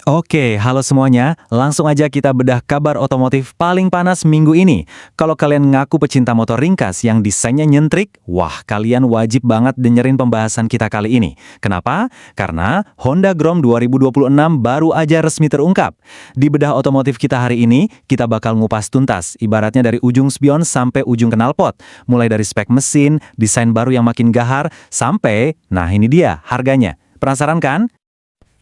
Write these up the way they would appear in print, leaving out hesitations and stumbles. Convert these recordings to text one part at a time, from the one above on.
Oke, halo semuanya. Langsung aja kita bedah kabar otomotif paling panas minggu ini. Kalau kalian ngaku pecinta motor ringkas yang desainnya nyentrik, wah kalian wajib banget dengerin pembahasan kita kali ini. Kenapa? Karena Honda Grom 2026 baru aja resmi terungkap. Di bedah otomotif kita hari ini, kita bakal ngupas tuntas, ibaratnya dari ujung spion sampai ujung knalpot. Mulai dari spek mesin, desain baru yang makin gahar, sampai, nah ini dia, harganya. Penasaran kan?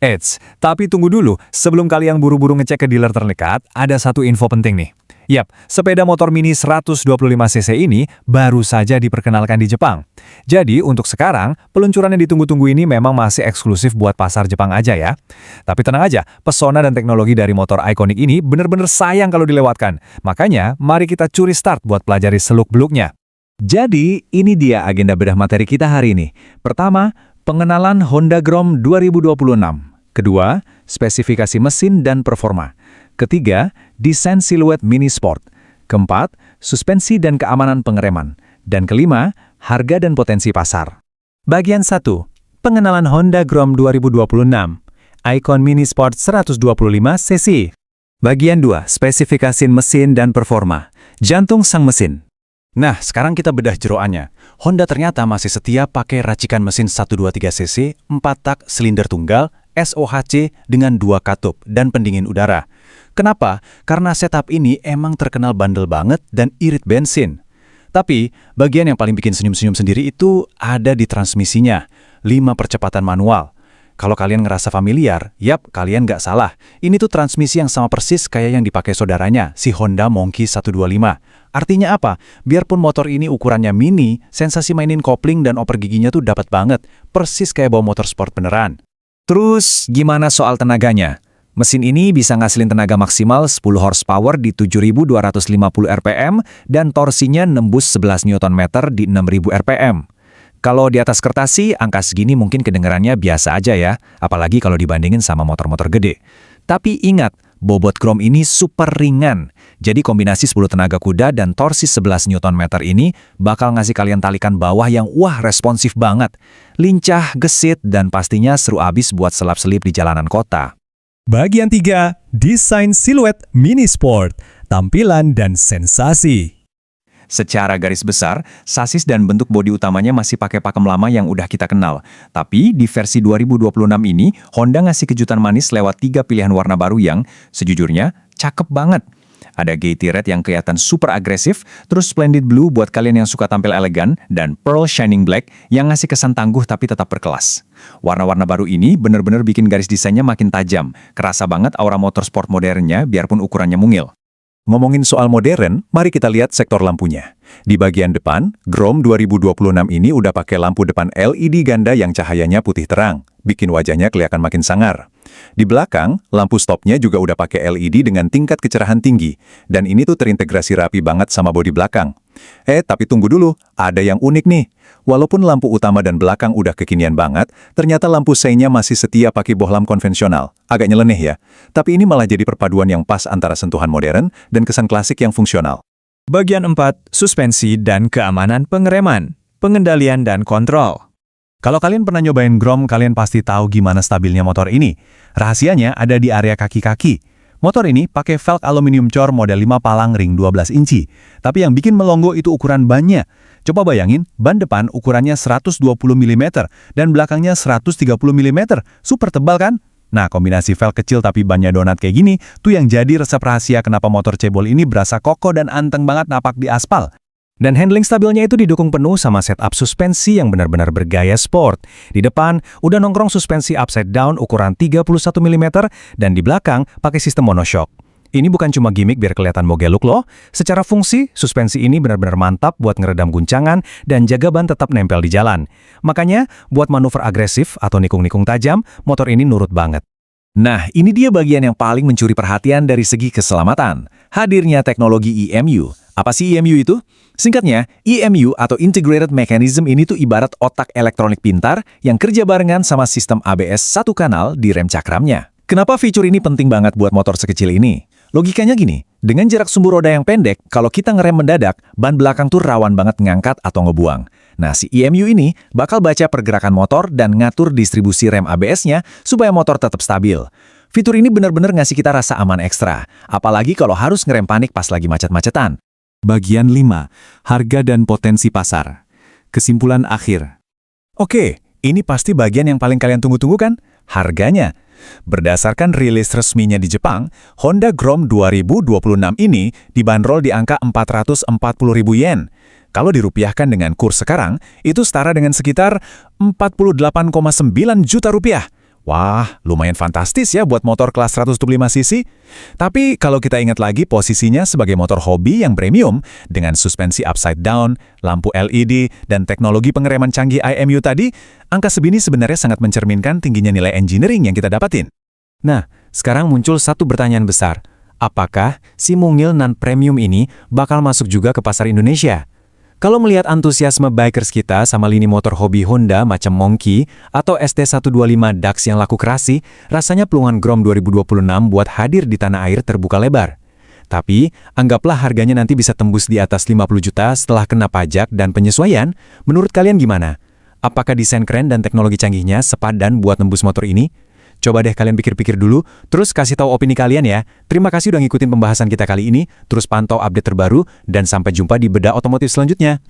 Eits, tapi tunggu dulu, sebelum kalian buru-buru ngecek ke dealer terdekat, ada satu info penting nih. Yap, sepeda motor mini 125cc ini baru saja diperkenalkan di Jepang. Jadi, untuk sekarang, peluncuran yang ditunggu-tunggu ini memang masih eksklusif buat pasar Jepang aja ya. Tapi tenang aja, pesona dan teknologi dari motor ikonik ini bener-bener sayang kalau dilewatkan. Makanya, mari kita curi start buat pelajari seluk-beluknya. Jadi, ini dia agenda bedah materi kita hari ini. Pertama, pengenalan Honda Grom 2026. Kedua, spesifikasi mesin dan performa. Ketiga, desain siluet mini sport. Keempat, suspensi dan keamanan pengereman. Dan kelima, harga dan potensi pasar. Bagian 1. Pengenalan Honda Grom 2026. Icon Mini Sport 125cc. Bagian 2, spesifikasi mesin dan performa. Jantung sang mesin. Nah, sekarang kita bedah jeroannya. Honda ternyata masih setia pakai racikan mesin 123cc, 4 tak, silinder tunggal, SOHC dengan 2 katup dan pendingin udara. Kenapa? Karena setup ini emang terkenal bandel banget dan irit bensin. Tapi, bagian yang paling bikin senyum-senyum sendiri itu ada di transmisinya, 5 percepatan manual. Kalau kalian ngerasa familiar, yap, kalian nggak salah. Ini tuh transmisi yang sama persis kayak yang dipakai saudaranya, si Honda Monkey 125. Artinya apa? Biarpun motor ini ukurannya mini, sensasi mainin kopling dan oper giginya tuh dapat banget, persis kayak bawa motor sport beneran. Terus, gimana soal tenaganya? Mesin ini bisa ngasilin tenaga maksimal 10 horsepower di 7.250 rpm dan torsinya nembus 11 Nm di 6.000 rpm. Kalau di atas kertas sih, angka segini mungkin kedengarannya biasa aja ya, apalagi kalau dibandingin sama motor-motor gede. Tapi ingat, bobot Grom ini super ringan. Jadi kombinasi 10 tenaga kuda dan torsi 11 Nm ini bakal ngasih kalian talikan bawah yang responsif banget. Lincah, gesit, dan pastinya seru abis buat selap-selip di jalanan kota. Bagian 3. Desain siluet mini sport. Tampilan dan sensasi. Secara garis besar, sasis dan bentuk bodi utamanya masih pakai pakem lama yang udah kita kenal. Tapi di versi 2026 ini, Honda ngasih kejutan manis lewat 3 pilihan warna baru yang, sejujurnya, cakep banget. Ada GT Red yang kelihatan super agresif, terus Splendid Blue buat kalian yang suka tampil elegan, dan Pearl Shining Black yang ngasih kesan tangguh tapi tetap berkelas. Warna-warna baru ini bener-bener bikin garis desainnya makin tajam. Kerasa banget aura motorsport modernnya biarpun ukurannya mungil. Ngomongin soal modern, mari kita lihat sektor lampunya. Di bagian depan, Grom 2026 ini udah pakai lampu depan LED ganda yang cahayanya putih terang, bikin wajahnya kelihatan makin sangar. Di belakang, lampu stopnya juga udah pakai LED dengan tingkat kecerahan tinggi, dan ini tuh terintegrasi rapi banget sama bodi belakang. Tapi tunggu dulu, ada yang unik nih. Walaupun lampu utama dan belakang udah kekinian banget, ternyata lampu seinya masih setia pakai bohlam konvensional. Agak nyeleneh ya, tapi ini malah jadi perpaduan yang pas antara sentuhan modern dan kesan klasik yang fungsional. Bagian 4. Suspensi dan keamanan pengereman. Pengendalian dan kontrol. Kalau kalian pernah nyobain Grom, kalian pasti tahu gimana stabilnya motor ini. Rahasianya ada di area kaki-kaki. Motor ini pakai velg aluminium cor model 5 palang ring 12 inci. Tapi yang bikin melongo itu ukuran bannya. Coba bayangin, ban depan ukurannya 120 mm dan belakangnya 130 mm. Super tebal kan? Nah, kombinasi velg kecil tapi bannya donat kayak gini, tuh yang jadi resep rahasia kenapa motor cebol ini berasa kokoh dan anteng banget napak di aspal. Dan handling stabilnya itu didukung penuh sama setup suspensi yang benar-benar bergaya sport. Di depan, udah nongkrong suspensi upside down ukuran 31 mm dan di belakang pakai sistem monoshock. Ini bukan cuma gimmick biar kelihatan mogeluk loh. Secara fungsi, suspensi ini benar-benar mantap buat ngeredam guncangan dan jaga ban tetap nempel di jalan. Makanya, buat manuver agresif atau nikung-nikung tajam, motor ini nurut banget. Nah, ini dia bagian yang paling mencuri perhatian dari segi keselamatan. Hadirnya teknologi EMU. Apa sih EMU itu? Singkatnya, EMU atau Integrated Mechanism ini tuh ibarat otak elektronik pintar yang kerja barengan sama sistem ABS satu kanal di rem cakramnya. Kenapa fitur ini penting banget buat motor sekecil ini? Logikanya gini, dengan jarak sumbu roda yang pendek, kalau kita ngerem mendadak, ban belakang tuh rawan banget ngangkat atau ngebuang. Nah, si EMU ini bakal baca pergerakan motor dan ngatur distribusi rem ABS-nya supaya motor tetap stabil. Fitur ini benar-benar ngasih kita rasa aman ekstra, apalagi kalau harus ngerem panik pas lagi macet-macetan. Bagian 5. Harga dan potensi pasar. Kesimpulan akhir. Oke, ini pasti bagian yang paling kalian tunggu-tunggu kan? Harganya. Berdasarkan rilis resminya di Jepang, Honda Grom 2026 ini dibanderol di angka 440.000 yen. Kalau dirupiahkan dengan kurs sekarang, itu setara dengan sekitar 48,9 juta rupiah. Wah, lumayan fantastis ya buat motor kelas 125 cc. Tapi kalau kita ingat lagi posisinya sebagai motor hobi yang premium, dengan suspensi upside down, lampu LED, dan teknologi pengereman canggih IMU tadi, angka segini sebenarnya sangat mencerminkan tingginya nilai engineering yang kita dapatin. Nah, sekarang muncul satu pertanyaan besar. Apakah si mungil non-premium ini bakal masuk juga ke pasar Indonesia? Kalau melihat antusiasme bikers kita sama lini motor hobi Honda macam Monkey atau ST125 Dax yang laku kerasi, rasanya peluang Grom 2026 buat hadir di tanah air terbuka lebar. Tapi, anggaplah harganya nanti bisa tembus di atas 50 juta setelah kena pajak dan penyesuaian, menurut kalian gimana? Apakah desain keren dan teknologi canggihnya sepadan buat nembus motor ini? Coba deh kalian pikir-pikir dulu, terus kasih tahu opini kalian ya. Terima kasih udah ngikutin pembahasan kita kali ini, terus pantau update terbaru, dan sampai jumpa di Bedah Otomotif selanjutnya.